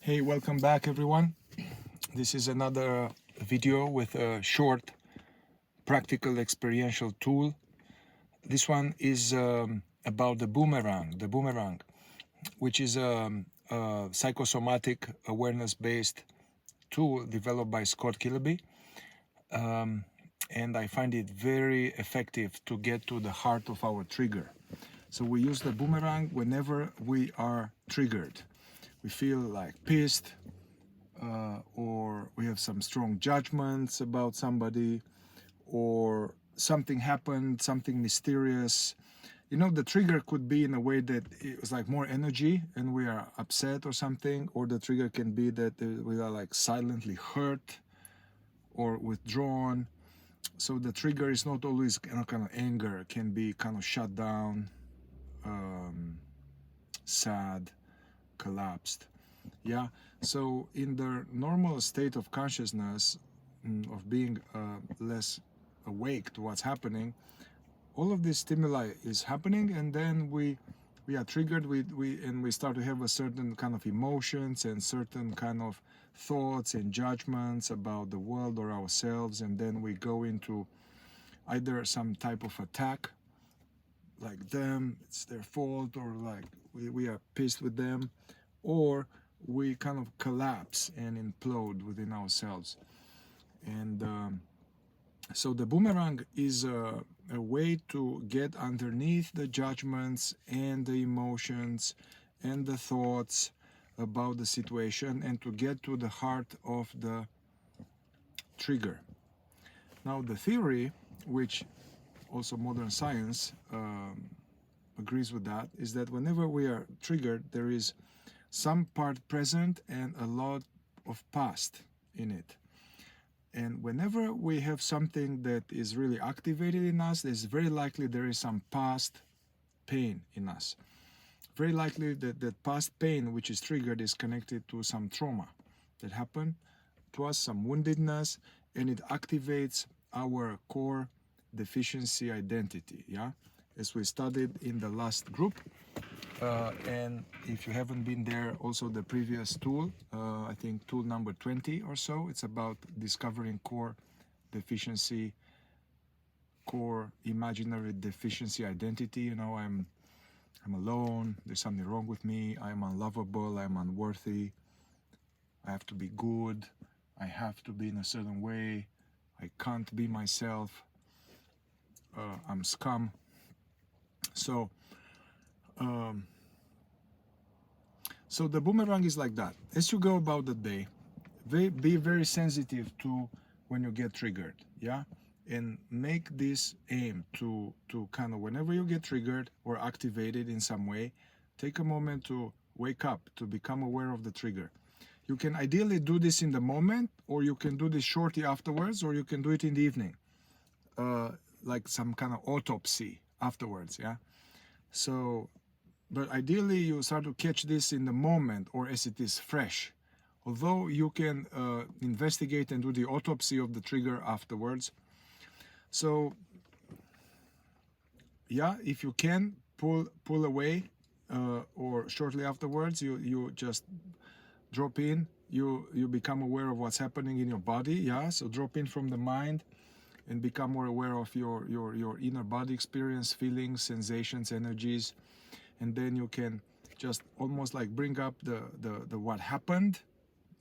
Hey, welcome back everyone. This is another video with a short practical experiential tool. This one is about the boomerang, which is a psychosomatic awareness-based tool developed by Scott Kiloby. And I find it very effective to get to the heart of our trigger. So we use the boomerang whenever we are triggered. We feel like pissed, or we have some strong judgments about somebody, or something happened, something mysterious. You know, the trigger could be in a way that it was like more energy and we are upset or something, or the trigger can be that we are like silently hurt or withdrawn. So the trigger is not always kind of anger. It can be kind of shut down, sad, collapsed. Yeah, so in the normal state of consciousness, of being less awake to what's happening, all of this stimuli is happening, and then we are triggered, and we start to have a certain kind of emotions and certain kind of thoughts and judgments about the world or ourselves, and then we go into either some type of attack, like them, it's their fault, or like we are pissed with them, or we kind of collapse and implode within ourselves. And so the boomerang is a way to get underneath the judgments and the emotions and the thoughts about the situation, and to get to the heart of the trigger. Now the theory, which also modern science agrees with that, is that whenever we are triggered, there is some part present and a lot of past in it. And whenever we have something that is really activated in us, there's very likely there is some past pain in us. Very likely that past pain which is triggered is connected to some trauma that happened to us, some woundedness, and it activates our core deficiency identity, yeah? As we studied in the last group. And if you haven't been there, also the previous tool, I think tool number 20 or so, it's about discovering core deficiency, core imaginary deficiency identity. You know, I'm alone, there's something wrong with me, I'm unlovable, I'm unworthy, I have to be good, I have to be in a certain way, I can't be myself, I'm scum. So so the boomerang is like that. As you go about the day, be very sensitive to when you get triggered, yeah? And make this aim to kind of, whenever you get triggered or activated in some way, take a moment to wake up, to become aware of the trigger. You can ideally do this in the moment, or you can do this shortly afterwards, or you can do it in the evening, like some kind of autopsy afterwards, yeah? So, but ideally you start to catch this in the moment, or as it is fresh. Although you can investigate and do the autopsy of the trigger afterwards. So yeah, if you can pull away, or shortly afterwards, you just drop in, you become aware of what's happening in your body, yeah? So drop in from the mind and become more aware of your inner body experience, feelings, sensations, energies. And then you can just almost like bring up the what happened,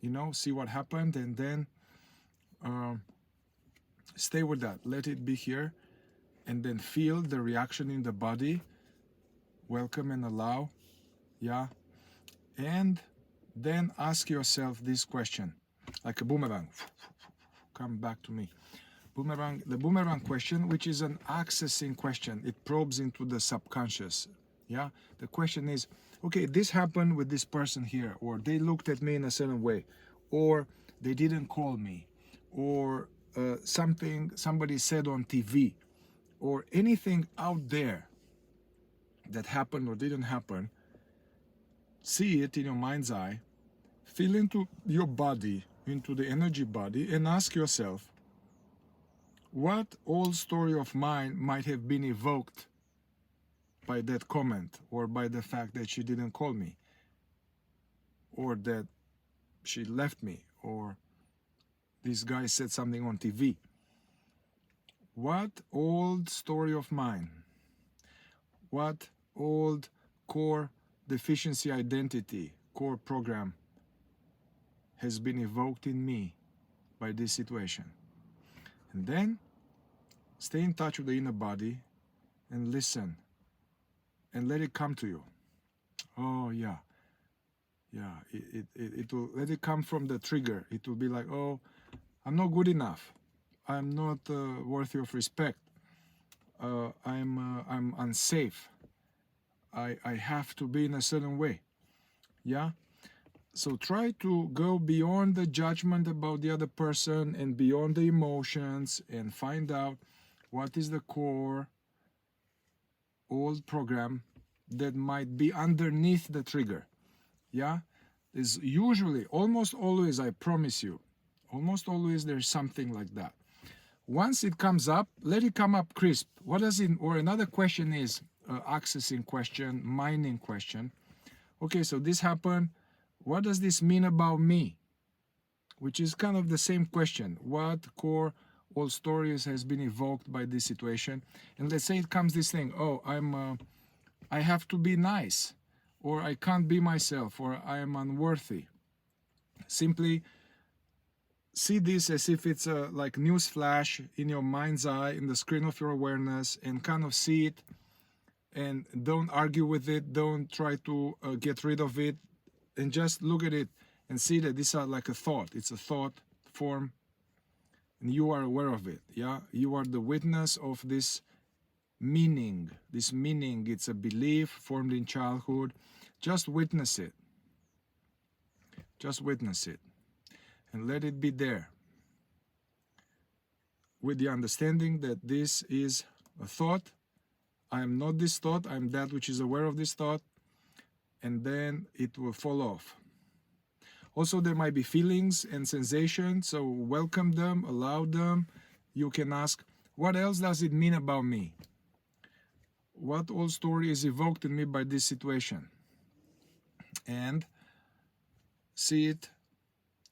you know, see what happened, and then stay with that, let it be here, and then feel the reaction in the body, welcome and allow, yeah? And then ask yourself this question, like a boomerang, come back to me. The boomerang question, which is an accessing question, it probes into the subconscious. Yeah, the question is, okay, this happened with this person here, or they looked at me in a certain way, or they didn't call me, or somebody said on TV, or anything out there that happened or didn't happen. See it in your mind's eye, feel into your body, into the energy body, and ask yourself, what old story of mine might have been evoked by that comment, or by the fact that she didn't call me, or that she left me, or this guy said something on TV. What old story of mine, what old core deficiency identity, core program has been evoked in me by this situation? And then stay in touch with the inner body and listen and let it come to you. Oh yeah, it will, let it come from the trigger. It will be like, oh, I'm not good enough, I'm not worthy of respect, I'm unsafe, I have to be in a certain way. Yeah, so try to go beyond the judgment about the other person and beyond the emotions, and find out what is the core old program that might be underneath the trigger. Yeah, is usually, almost always, I promise you, almost always there's something like that. Once it comes up, let it come up crisp. What does it, or another question is accessing question, mining question. Okay, so this happened, what does this mean about me? Which is kind of the same question. What core old stories has been evoked by this situation? And let's say it comes this thing, oh, I have to be nice, or I can't be myself, or I am unworthy. Simply see this as if it's a like news flash in your mind's eye, in the screen of your awareness, and kind of see it, and don't argue with it, don't try to get rid of it, and just look at it and see that these are like a thought. It's a thought form, and you are aware of it. Yeah, you are the witness of this meaning. This meaning, it's a belief formed in childhood. Just witness it. Just witness it. And let it be there. With the understanding that this is a thought. I am not this thought. I am that which is aware of this thought. And then it will fall off. Also, there might be feelings and sensations. So welcome them, allow them. You can ask, what else does it mean about me? What old story is evoked in me by this situation? And see it.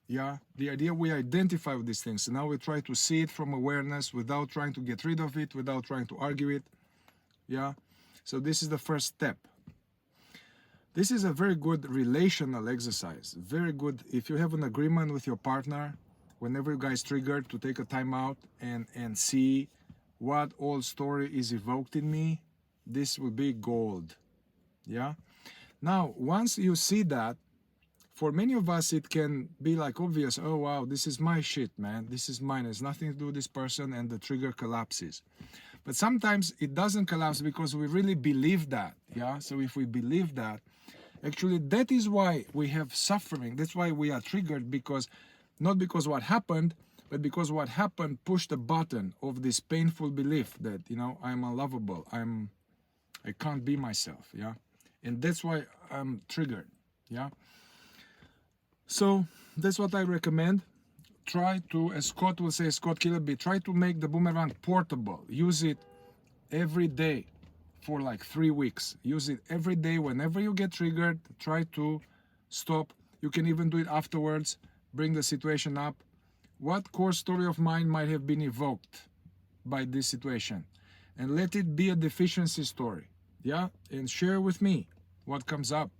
Yeah, the idea, we identify with these things. And now we try to see it from awareness without trying to get rid of it, without trying to argue it. Yeah, so this is the first step. This is a very good relational exercise. Very good if you have an agreement with your partner, whenever you guys triggered, to take a time out and see what old story is evoked in me. This will be gold. Yeah. Now, once you see that, for many of us, it can be like obvious. Oh, wow, this is my shit, man. This is mine. It has nothing to do with this person, and the trigger collapses. But sometimes it doesn't collapse because we really believe that. Yeah. So if we believe that, actually, that is why we have suffering. That's why we are triggered, because not because what happened, but because what happened pushed the button of this painful belief that, you know, I'm unlovable. I can't be myself. Yeah. And that's why I'm triggered. Yeah. So that's what I recommend. Try to, as Scott will say, Scott Kiloby, try to make the boomerang portable. Use it every day for like 3 weeks. Use it every day. Whenever you get triggered, try to stop. You can even do it afterwards. Bring the situation up. What core story of mine might have been evoked by this situation? And let it be a deficiency story. Yeah? And share with me what comes up.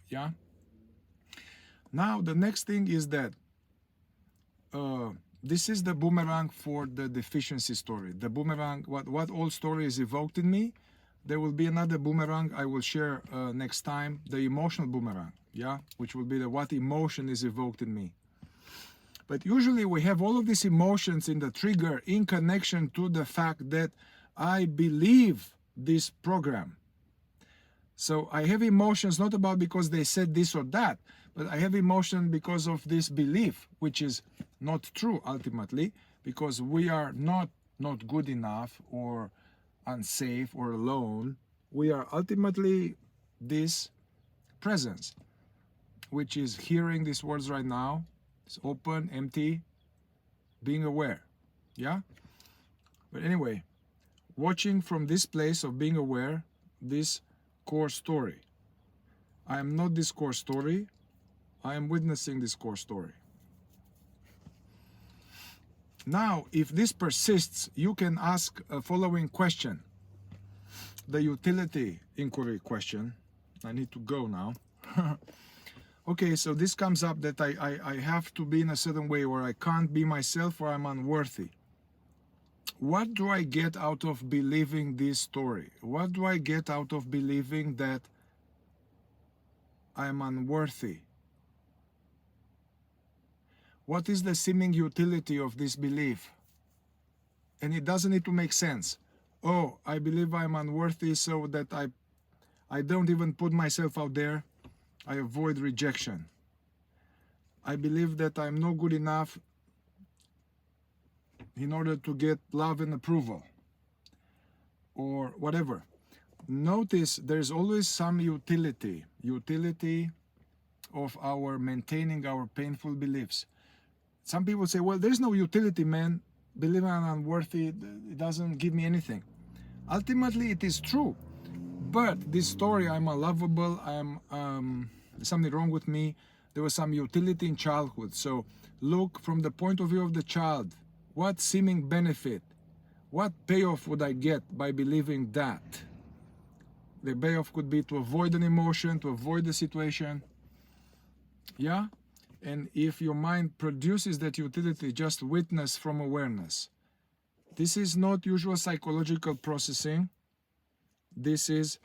Yeah? Now, the next thing is that this is the boomerang for the deficiency story. The boomerang, what old story is evoked in me. There will be another boomerang I will share next time, the emotional boomerang, yeah, which will be the what emotion is evoked in me. But usually we have all of these emotions in the trigger in connection to the fact that I believe this program. So I have emotions not about because they said this or that, but I have emotion because of this belief, which is not true ultimately, because we are not good enough or unsafe or alone. We are ultimately this presence, which is hearing these words right now. It's open, empty, being aware. Yeah? But anyway, watching from this place of being aware, this core story. I am not this core story. I am witnessing this core story. Now, if this persists, you can ask a following question. The utility inquiry question. I need to go now. Okay, so this comes up that I have to be in a certain way, or I can't be myself, or I'm unworthy. What do I get out of believing this story? What do I get out of believing that I am unworthy? What is the seeming utility of this belief? And it doesn't need to make sense. Oh, I believe I'm unworthy so that I don't even put myself out there. I avoid rejection. I believe that I'm no good enough in order to get love and approval. Or whatever. Notice there's always some utility of our maintaining our painful beliefs. Some people say, well, there's no utility, man. Believing I'm unworthy, it doesn't give me anything. Ultimately, it is true. But this story, I'm unlovable, there's something wrong with me, there was some utility in childhood. So look from the point of view of the child. What seeming benefit, what payoff would I get by believing that? The payoff could be to avoid an emotion, to avoid the situation. Yeah? And if your mind produces that utility, just witness from awareness. This is not usual psychological processing. This is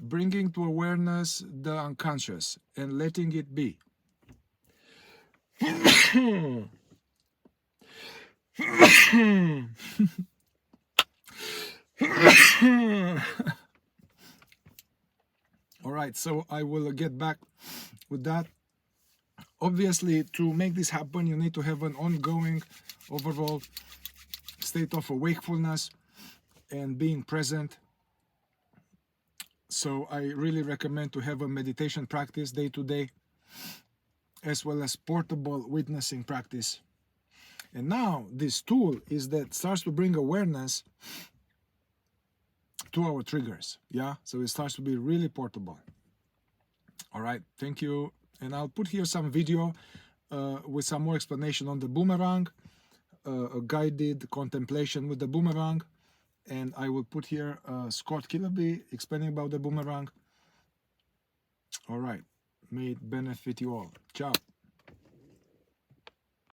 bringing to awareness the unconscious and letting it be. All right, so I will get back with that. Obviously, to make this happen, you need to have an ongoing overall state of wakefulness and being present. So I really recommend to have a meditation practice day to day, as well as portable witnessing practice. And now this tool is that starts to bring awareness to our triggers. Yeah, so it starts to be really portable. All right, thank you. And I'll put here some video with some more explanation on the boomerang, a guided contemplation with the boomerang. And I will put here Scott Kiloby explaining about the boomerang. All right, may it benefit you all. Ciao.